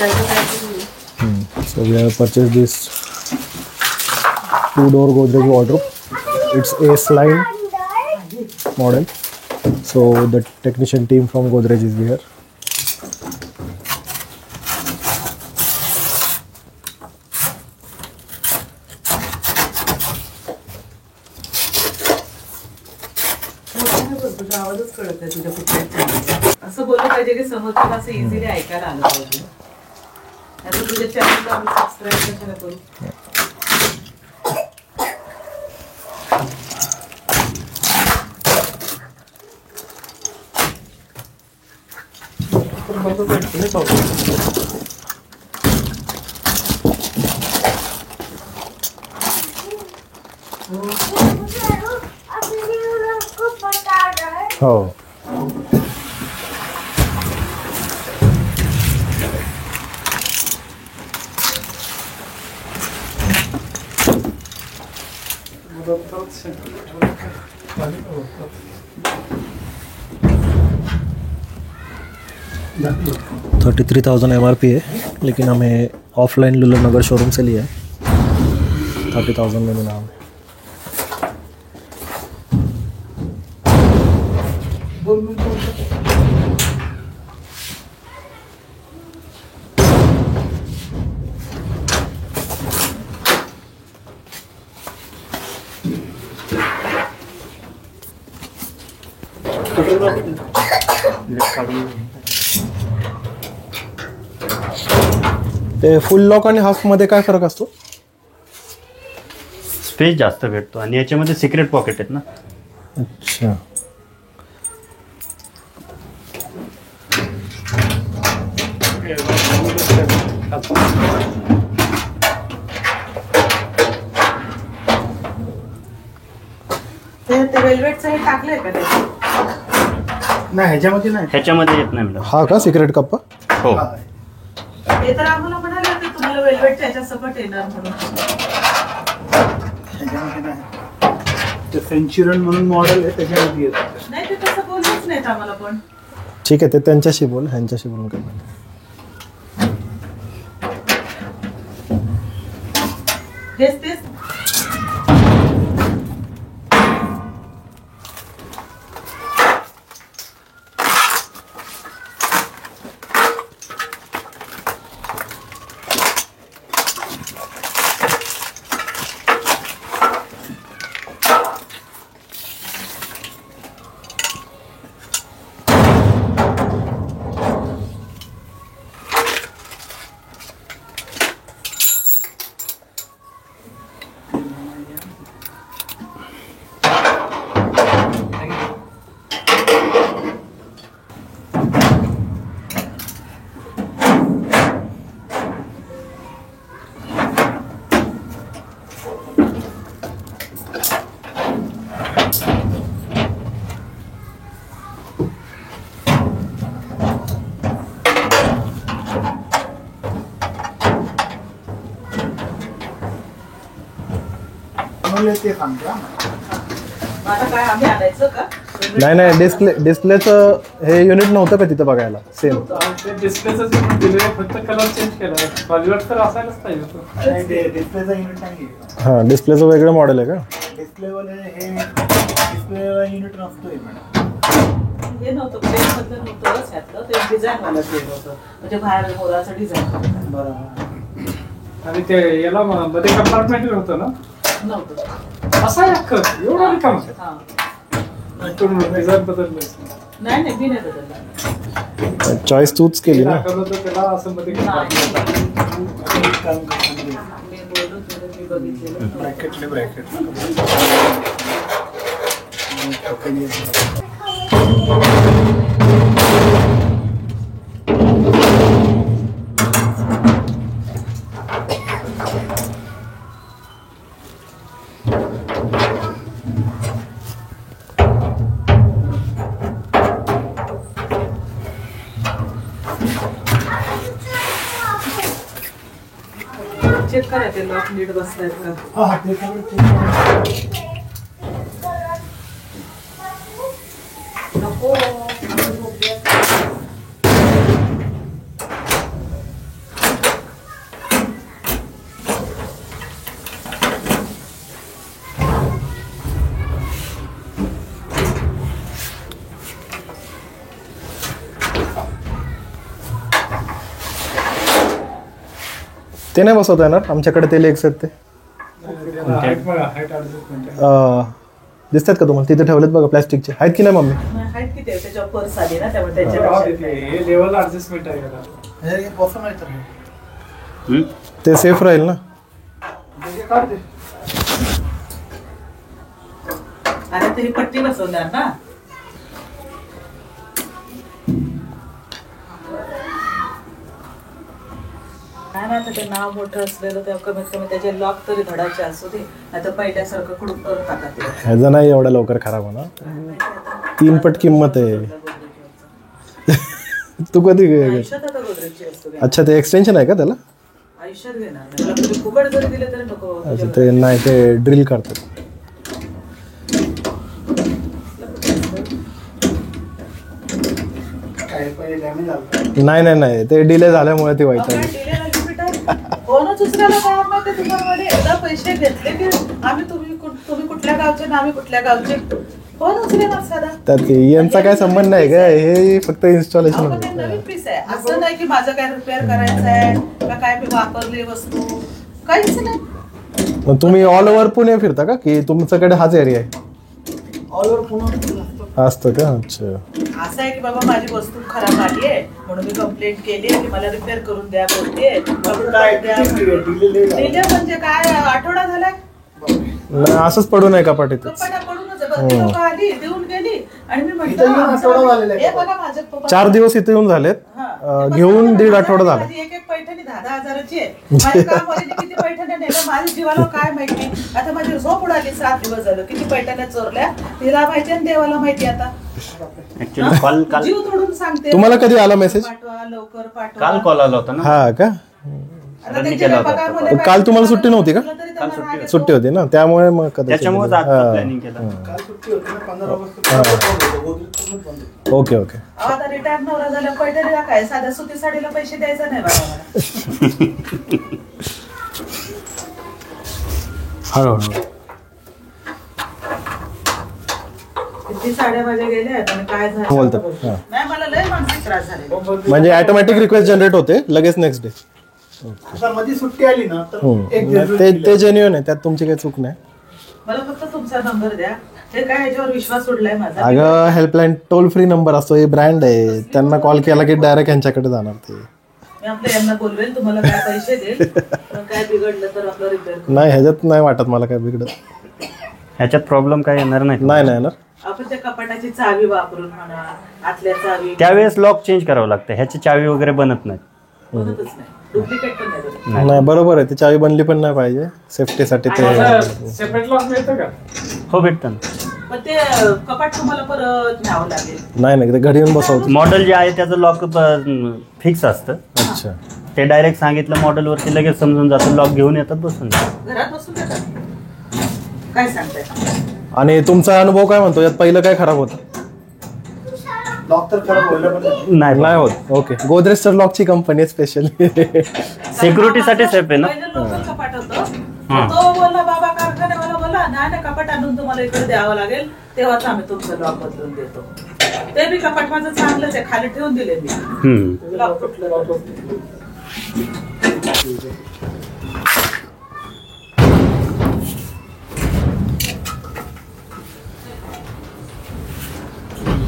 So we have purchased this 2-door Godrej wardrobe. It's A-line model. So the technician team from Godrej is here. असं बोललं पाहिजे की समोरच्याला असं easily ऐकायला आलं पाहिजे. आता तुझ्या चॅनलला आम्ही सबस्क्राईब कशाला करू. हो. $33,000 MRP है, लेकिन हमें ऑफलाइन लुल्लर नगर शोरूम से लिया है. 30,000 में मिला हमें. ते फुल लॉक आणि हाफ मध्ये काय फरक असतो? स्पेस जास्त भेटतो आणि याच्यामध्ये सिक्रेट पॉकेट आहेत ना. अच्छा. ते वेल्वेटचं हे टाकलंय का त्याच्यात? नाही ह्याच्यामध्ये नाही. ह्याच्यामध्ये येत नाही मॅडम. हा का सिक्रेट कप्पा? हो. हे तर आम्हाला म्हणाले होते तुम्हाला वेल्वेटच्या ह्याच्या सकट येणार म्हणून. ह्याच्यामध्ये नाही. ते सेंच्युरन म्हणून मॉडेल आहे त्याच्यामध्ये येतं. नाही ते तसं बोलूच नाहीत आम्हाला पण. ठीक आहे, ते त्यांच्याशी बोल, ह्यांच्याशी बोलून काय. तेच ते सांगतो. आता काय आम्ही आणायचं का? नाही डिस्प्लेचं हे युनिट नव्हतं का तिथं बघायला? सेम डिस्प्लेचं दिले, फक्त कलर चेंज केला. पॉलिवेट तर असायलाच पाहिजे. डिस्प्लेचा युनिट नाही. हां, डिस्प्लेचं वेगळं मॉडेल आहे का? डिस्प्लेवाले हे डिस्प्लेला युनिट नसतोय मॅडम. हे नव्हतं प्लेनमधलं नव्हतं त्यातलं, ते डिझाईनवालं प्लेन होतं. म्हणजे बाहेर मोराचं डिझाईन. बरोबर. आणि ते याला मध्ये कंपार्टमेंट होतं ना, नव्हतं असं आहे एवढं काम. हां. डिझाईन बदललं नाही नाही, मी नाही बदलला. चॉईस तूच केली ना. दाखवलं तर त्याला असं मध्ये मी बोललो तुला, मी बघितलेलं. ब्रॅकेटले ब्रॅकेट. चेक करा ते लॉक नीट बसतायत का. हा ते नको ते नाही बसवता येणार आमच्याकडे ते लेग्स आहेत ते हाईट बघा, हाईट adjustment. दिसतात का तुम्हाला तिथे ठेवलेत बघा प्लॅस्टिकचे आहेत की नाही मम्मी हाईट किती आहे त्याच्यावर पर्स आली ना त्यामुळे राहू दे त्याच्या ते. हे लेवल ऍडजस्टमेंट आहे याला. हे बसून आहे तर हे. हम्म? ते सेफ राहील ना हे काढ दे. आणि तरी पट्टी बसवणार ना. नाही ना, आता ते नाव मोठं असलेलं तर कमीत कमी त्याचे लॉक तरी धडाचे असू दे, नाही तर पहिल्यासारखं कुडून करून टाका ते. ह्याचं नाही एवढ्या लवकर खराब होणार 3 पट किंमत आहे तू कधी आयुष्यात आता गोदरेजची वस्तू घे. अच्छा ते एक्सटेन्शन आहे का त्याला आयुष्यात घेणार नाही. मला तुम्ही फुकट जरी दिले तरी नको. अच्छा ते नाही ते ड्रिल करतात काय पहिले डॅमेज झालं. नाही नाही नाही ते डिले झाल्यामुळे ती वाईट आपण आहे दिले ना लिमिटेड. कोणच उचलायला काय माहिती तुम्हाला एकदा पैसे घेतले की आम्ही तुम्ही कुठल्या गावचे ना आम्ही कुठल्या गावचे कोण उचलेणार साधा. त्यात यांचा काय संबंध नाही का हे फक्त इन्स्टॉलेशन अहो, पण ते नवीन पीस आहे. असं नाही की माझं काय रिपेअर करायचं आहे का काय मी वापरली वस्तू काहीच नाही. मग तुम्ही ऑल ओव्हर पुणे फिरता का की तुमच्याकडे हाच एरिया आहे ऑल ओव्हर पुन्हा असतं का अच्छा असं आहे की बाबा माझी वस्तू खराब आली आहे म्हणून मी कंप्लेंट केली आहे की मला रिपेअर करून द्या बोलते. काय दिलेले दिले म्हणजे काय आठवडा झालाय नाही, असंच पडू नये का पाठीत कपाटा पडूनच आहे. बरं, ती लोकं आली देऊन गेली आणि मी इथं येऊन आठवडा झालेला आहे. हे बघा माझ्या पप्पा 4 दिवस इथे येऊन झालेत घेऊन 1.5 आठवडा झाला माझी एक पैठणी 10,000 हजाराची आहे. माझ्या कामवालीने किती पैठण्या नेल्या माझ्या जीवाला काय माहिती. आता माझी झोप उडाली 7 दिवस झालं. किती पैठण्या चोरल्या तिला माहिती आणि देवाला माहिती. आता ऍक्च्युली काल काल जीव तोडून सांगते तुम्हाला कधी आला मेसेज पाठवा लवकर पाठवा. काल कॉल आला होता ना हा का आता त्यांचे बघा मला काय काल तुम्हाला सुट्टी नव्हती का तरी त्यांना राग येतो. सुट्टी होती ना त्यामुळे मग कदाचित त्याच्यामुळे आजचं प्लॅनिंग केलं काल सुट्टी होती ना 15 ऑगस्ट गोदरेज पूर्ण बंद होतं. ओके ओके अहो, आता रिटायर नवरा झाला पैठणीला काय साध्या सुती साडीला पैसे द्यायचा नाही बाबा मला. हळूहळू किती साड्या माझ्या गेल्या आहेत आणि काय झालं बोलतात, हा. नाही मला लय मानसिक त्रास झाले. म्हणजे ऑटोमॅटिक रिक्वेस्ट जनरेट होते लगेच नेक्स्ट डे आता मध्ये सुट्टी आली ना तर एक दिवस ते जेन्युइन आहे त्यात तुमची काही चूक नाही मला फक्त तुमचा नंबर द्या. हे काय याच्यावर विश्वास सोडलाय माझा. अगं हेल्पलाईन टोल फ्री नंबर असतो हे ब्रँड आहे त्यांना कॉल केला की डायरेक्ट यांच्याकडे जाणार ते मी आपल्या यांना बोलवेल तुम्हाला काय पैसे देईल पण काय बिघडलं तर आपलं रिपेअर करू. नाही ह्याच्यात नाही वाटत मला काय बिघडत ह्याच्यात प्रॉब्लेम काय येणार नाही नाही नाही ना आपण त्या कपाटाची चावी वापरून म्हणा आतल्या चावी त्यावेळेस लॉक चेंज करावं लागतं ह्याची चावी वगैरे बनत नाही बनतच नाही. डुप्लिकेट पण नाही बनत. नाही बरोबर आहे ती चावी बनली पण नाही पाहिजे सेफ्टीसाठी ते सेपरेट लॉक मिळतं का? हो भेटतं ना पण ते कपाट तुम्हाला परत न्यावं लागेल. नाही नाही ते घरी येऊन बसवतो मॉडेल जे आहे त्याचं लॉक फिक्स असतं अच्छा ते डायरेक्ट सांगितलं मॉडेलवरती लगेच समजून जातं लॉक घेऊन येतात बसून जातात. घरात बसून देतात. काय सांगताय. आणि तुमचा अनुभव काय म्हणतो यात पहिलं काय खराब होतं लॉक तर खराब व्हायला पण नाही नाही होत ओके गोदरेज तर लॉकची कंपनी स्पेशली सिक्युरिटीसाठी सेफ आहे ना पहिलं लोकल कपाट होतं तो बोलला बाबा कारखान्यावाला बोला नाही कपाट आणून तुम्हाला इकडे द्यावं लागेल तेव्हाच आम्ही तुमचं लॉक बदलून देतो. ते बी कपाट माझं चांगलंच आहे खाली ठेवून दिले मी हम्म. लॉक तुटलं.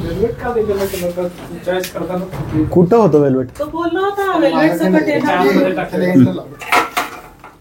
वेलवेट का दिलेलं कलर चॉईस करताना कुठं होतं वेलवेट तो बोलला होता वेलवेटचं कट येणार. त्यामध्ये टाकलेलं.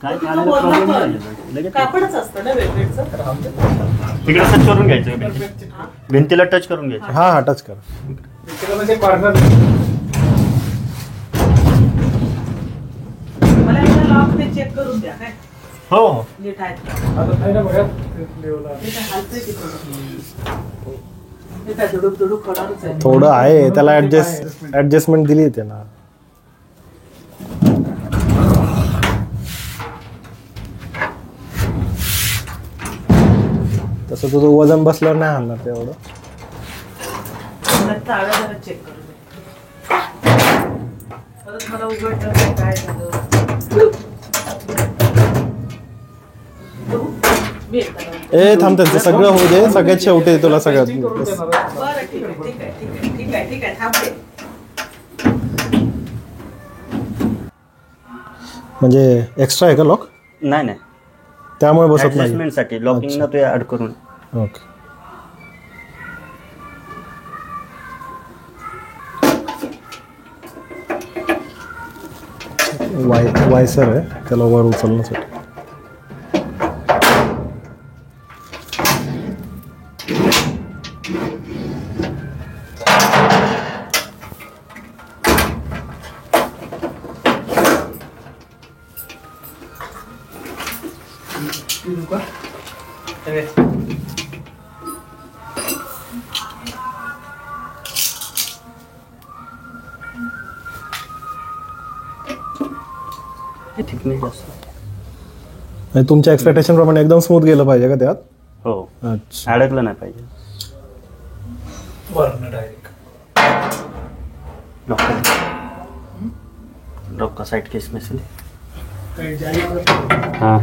काय तो झालं? बोलला problem होता. झालं. लगेच कापडच असतं ना वेलवेटचं. तिकडे टच करून घ्यायचं भिंतीला टच करून घ्यायचं हा हा टच करा तिकडे म्हणजे कॉर्नर मला एकदा लॉक ते चेक करून द्या काय हो हो नीट आहेत का? आता नाही ना बघा लेवला. हे काय हालतंय की थोडं? हे काय दुडूक दुडूक होणारच आहे. थोडं आहे त्याला ऍडजस्टमेंट दिली आहे ना तसं तुझं वजन बसल्यावर नाही आणणार तेवढं मला चाळं जरा चेक करू दे. परत मला उघडलं नाही काय झालं. मी एकदा लावते. ए थांब त्यांचं सगळं होऊ दे सगळ्यात शेवटी तुला सगळ्यात करून देणार आहे. बरं ठीक आहे ठीक आहे ठीक आहे ठीक आहे ठीक आहे थांबते. म्हणजे एक्स्ट्रा आहे का लॉक? नाही नाही, त्यामुळे बसत नाही. ॲडजस्टमेंटसाठी लॉकिंगला ते ॲड करून. ओके. वायसर आहे त्याला वर उचलण्यासाठी. ठीक नाही जास्त. आणि तुमच्या एक्सपेक्टेशन प्रमाणे एकदम स्मूथ गेलं पाहिजे का त्यात? हो, अच्छा. अडकलं नाही पाहिजे. वरनं डायरेक्ट लॉक का साइड केस में से ले. काही जाईल हाँ,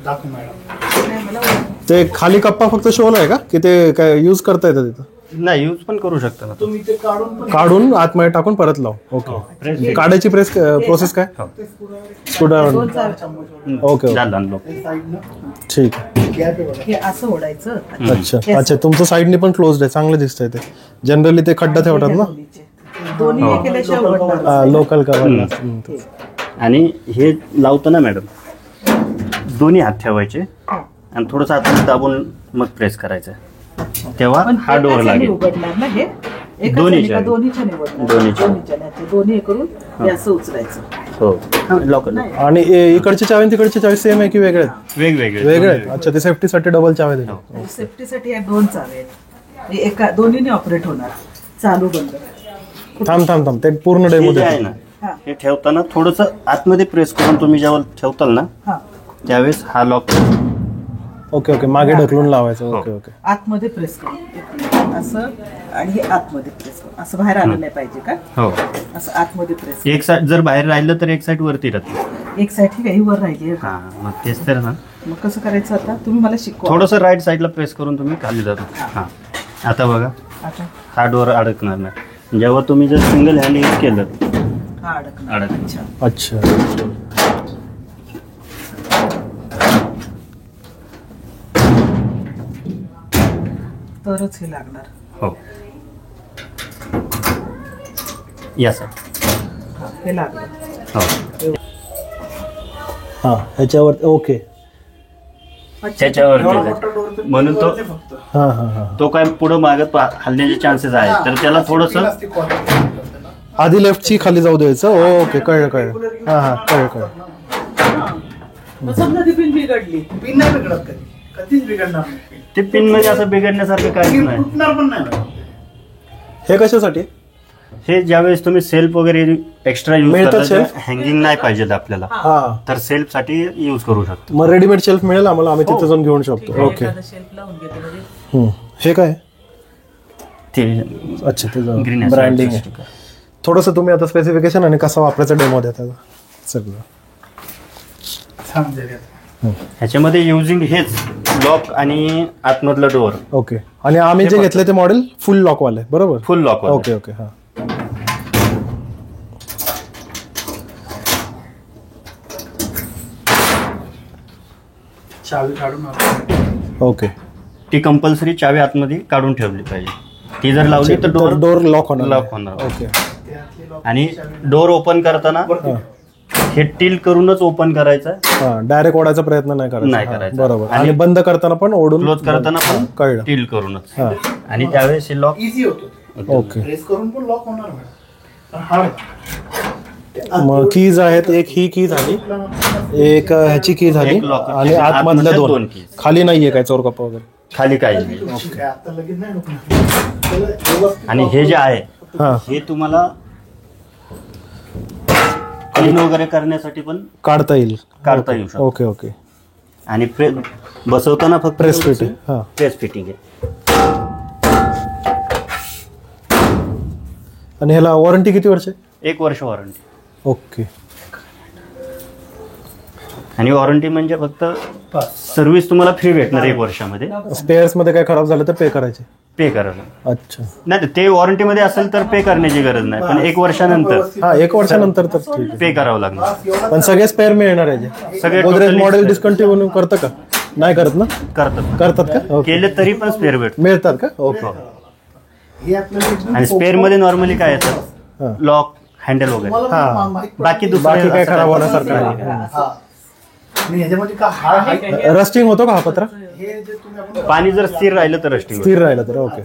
दाखव मॅडम. ते खाली कप्पा फक्त शोला आहे का की ते काय यूज करता येतं तिथं? नाही यूज पण करू शकता ना. तुम्ही ते काढून पण काढून आतमध्ये टाकून परत लाव. ओके. प्रेस काढायची प्रोसेस काय? स्क्रूड्रायव्हर. ओके. झालं अनलॉक. साईडनं ठीक आहे. गॅप आहे बघा. हे असं ओढायचं. अच्छा अच्छा, तुमचं साईडने पण क्लोज्ड आहे, चांगलं दिसतंय ते. जनरली ते खड्डा ठेवतात ना दोन्ही हे केल्याशिवाय उघडणार. Local cover. आणि हे लावताना मॅडम दोन्ही हात ठेवायचे आणि थोडंसं हाताने दाबून मग प्रेस करायचं, तेव्हा पण हा डोअर एकाच ह्याने लागेल. उघडणार ना हे? एकाच दोन्हीच्या ह्याने का दोन्हीच्या निवडणार? दोन्हीच्या. दोन्ही हे करून हे असं उचलायचं. हो, लॉक आणि इकडची चावी आणि तिकडची चावी सेम आहे की वेगळे आहेत? वेगवेगळे वेगळे आहेत. अच्छा, ते सेफ्टीसाठी डबल चावी दिली. सेफ्टीसाठी या दोन चावे आहेत. हे एका दोन्हीने ऑपरेट होणार, चालू बंद. थांब ते पूर्ण हे डेमो जे आहे दे. ना, हा हे ठेवताना थोडंसं आतमध्ये प्रेस करून तुम्ही जेव्हा ठेवताल ना हा त्यावेळेस हा लॉक. ओके, मागे ढकलून लावायचं. ओके. आतमध्ये प्रेस करून असं, आणि हे आतमध्ये प्रेस करून असं. बाहेर आलं नाही पाहिजे का? हो, असं आतमध्ये प्रेस. एक साईड जर बाहेर राहिलं तर एक साईड वरती राहते. एक साईड ही काही वर राहिली. हा, मग तेच तर ना. मग कसं करायचं आता? तुम्ही मला शिकवा. थोडंसं राईट साईडला प्रेस करून तुम्ही खाली जातो. हा, आता बघा आता हा डोअर अडकणार नाही. जेव्हा तुम्ही जर सिंगल हँड यूज केलं हा अडकणार. अडकणार. अच्छा. अच्छा. तरच हे लागणार. हो, या साईड. हा, हे लागलं. हो, हा, ह्याच्यावर. ओके. त्याच्यावर एवढा मोठा डोर तर म्हणून तो वरती फक्त. हा. तो काय पुढे मागत हलण्याचे चान्सेस आहेत, तर त्याला थोडस असते quality. आधी लेफ्टची खाली जाऊ द्यायचं. ओके, कळलं. हा, कळलं. मग समजा ती पिन बिघडली. पिन नाही बिघडत कधी, कधीच बिघडणार नाही पिन. ते पिन मध्ये असं बिघडण्यासारखं काहीच पिन नाही. तुटणार पण नाही मॅडम. हे कशासाठी? हे ज्यावेळेस तुम्ही सेल्फ वगैरे एक्स्ट्रा यूज मिळतात करता, shelf? हँगिंग नाही पाहिजे आपल्याला, हा, तर सेल्फ साठी यूज करू शकतो. मग रेडीमेड शेल्फ मिळेल आम्हाला, आम्ही तिथे जाऊन घेऊन शकतो. ओके. एखादं शेल्फ लावून घेते म्हणजे. हे काय? ते अच्छा, ते ग्रीन ब्रँडिंग आहे. थोडंसं तुम्ही आता स्पेसिफिकेशन आणि कसा वापरायचा डेमो द्या त्याचा सगळं. छान झाले. ह्याच्यामध्ये युजिंग हेच लॉक आणि आतमधलं डोअर ओके. आणि आम्ही जे घेतलं ते मॉडेल फुल लॉक वाले, बरोबर? फुल लॉक. ओके. हा, चावी काढून आपण ओके. ती कंपल्सरी चावी आतमध्ये काढून ठेवली पाहिजे. ती जर लावली तर डोर लॉक होणार. लॉक होणार. ओके. त्यातले lock आणि डोअर ओपन करताना हा. हे टिल करूनच ओपन करायचं, हा, डायरेक्ट ओढायचा प्रयत्न नाही नाही करायचा. करायचा. हा, बरोबर. आणि आणि बंद करताना पण ओढून क्लोज करताना पण कळलं. टिल करूनच. हा. आणि त्यावेळेस हे लॉक इझी होतो. ओके. प्रेस करून पण लॉक होणार मॅडम. पण हार्ड. मग कीज आहेत, एक ही की झाली, एक ह्याची की झाली, एक lock. आणि आतमधल्या आतमधल्या 2 keys. खाली नाहीये काय चोरकप्पा वगैरे? खाली काही नाही. काय आता लगेच नाही होणार. आणि हे जे आहे हा, हे तुम्हाला क्लीन वगैरे करण्यासाठी पण काढता येईल. काढता येऊ शकतो. ओके. आणि बसवताना फक्त प्रेस फिट आहे. हा. प्रेस फिटिंग आहे. आणि ह्याला वॉरंटी किती वर्ष आहे? 1 वर्ष वॉरंटी. ओके. आणि वॉरंटी म्हणजे फक्त सर्व्हिस तुम्हाला फ्री भेटणार 1 वर्षामध्ये. स्पेअर्स मध्ये काय खराब झालं तर पे करायचे? पे करायला. अच्छा. नाही ते वॉरंटीमध्ये असेल तर पे करण्याची गरज नाही, पण 1 वर्षानंतर हा 1 वर्षानंतर तर ठीक आहे. पे करावं लागणार. पण सगळे स्पेअर मिळणार आहे सगळे Godrej totally model spare. Discontinue करतं का? नाही करत ना? करतात का? ओके. केले तरी पण स्पेअर भेटतो. मिळतात का? ओके. हे आपल्याला एकदम आणि स्पेअर मध्ये नॉर्मली काय हा. येतं, लॉक, हँडल वगैरे. तुम्हाला हा. पण माहित पडेल. बाकी दुसरं बाकी काय असं खराब काय- होण्यासारखं नाही. हा. आणि ह्याच्यामध्ये का हा रस्टिंग होतो का हा पत्रा? हे जे तुम्ही आपण पाणी जर स्थिर राहिलं तर रस्टिंग. स्थिर राहिलं तर ओके.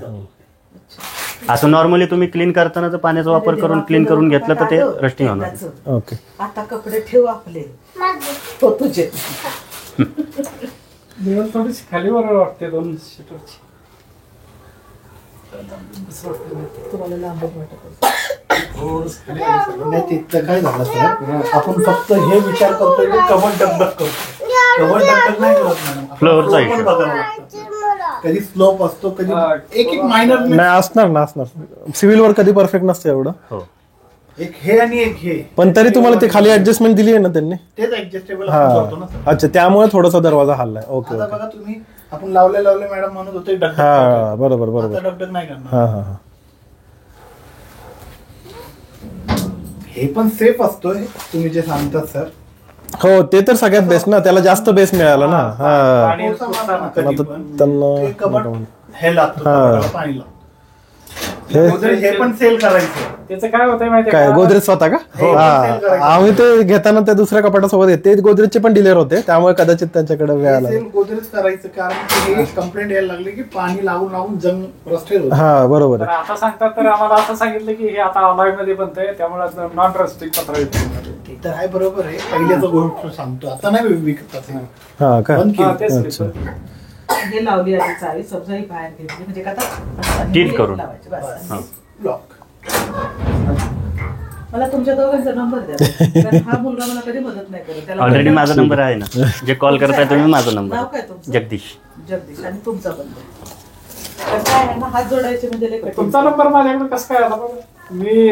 असं नॉर्मली तुम्ही क्लीन करताना जर पाण्याचा वापर करून क्लीन करून घेतलं तर ते रस्टिंग होणार. ओके. आता कपडे ठेव आपले तो तुझे. दिवस थोडीशी खाली बरोबर वाटते 2 सीटरची. तुम्हाला लांबच वाटत असेल. नाही तिथं काय झालं सर, आपण फक्त हे विचार करतोय की कबड डगडग करतो. कबड डगडग नाही करत मॅडम. फ्लोअरचा Floor पण issue. बघावं लागतं. कधी स्लोप असतो, कधी एक मायनर नाही असणार ना, असणार. सिव्हिल वर कधी परफेक्ट नसतं एवढं. हो. एक हे आणि एक हे पण तरी तुम्हाला ते खाली ऍडजस्टमेंट दिली आहे ना त्यांनी? तेच ऍडजस्टेबल आपण करतो ना हा. सर. अच्छा, त्यामुळे थोडासा दरवाजा हल्लाय. ओके आता ओके. बघा तुम्ही, आपण लावले मॅडम म्हणत होते डगडग हा करतोय. बरोबर आता बरोबर. डगडग नाही करणार. हा हा हा. हे पण सेफ असतोय तुम्ही जे सांगतात सर. हो ते तर सगळ्यात बेस्ट ना, त्याला जास्त बेस मिळाला ना. हा. पाणी थोडंसं मारा ना पण कधी आता पण. त्यांना ते कबड हे लागतं हा. कबडाला पाणी लागतं. हे गोदरेज हे पण सेल करायचं. त्याचं काय होतंय माहितीये काय का? गोदरेज स्वतः का? हो, हा. sale करायचं. आम्ही ते घेताना त्या दुसऱ्या कपाटासोबत येते, गोदरेजचे पण डिलेर होते, त्यामुळे कदाचित त्यांच्याकडे वेळ आला. सेल गोदरेज करायचं कारण की हे कंप्लेंट यायला लागली की पाणी लावून लावून जंग रस्ते होते. हा बरोबर तर आहे. आता सांगतात, तर आम्हाला असं सांगितलं की हे आता अलॉय मध्ये बनतंय, त्यामुळे नॉन रस्टिक पत्र येते. ते तर आहे, बरोबर आहे. पहिल्याचं गोष्ट सांगतो, आता नाही विकतात हे. हा का? बंद हा, केलं. तेच अच्छा. ते. हे लावली आधी चावी, समजा ही बाहेर घेतली म्हणजे का आता Deal करून. लावायची, बस. हा. लॉक. मला तुमच्या दोघांचा नंबर द्या, कारण हा मुलगा मला कधी मदत नाही करत. त्याला ऑलरेडी माझा नंबर आहे ना, जे कॉल करताय तुम्ही माझा नाव नंबर काय तुमचं? जगदीश. जगदीश. आणि तुमचा पण द्या. तर काय आहे ना, हात जोडायचे म्हणजे लय कठीण. तुमचा नंबर माझ्याकडे कसं काय आला बघा? मी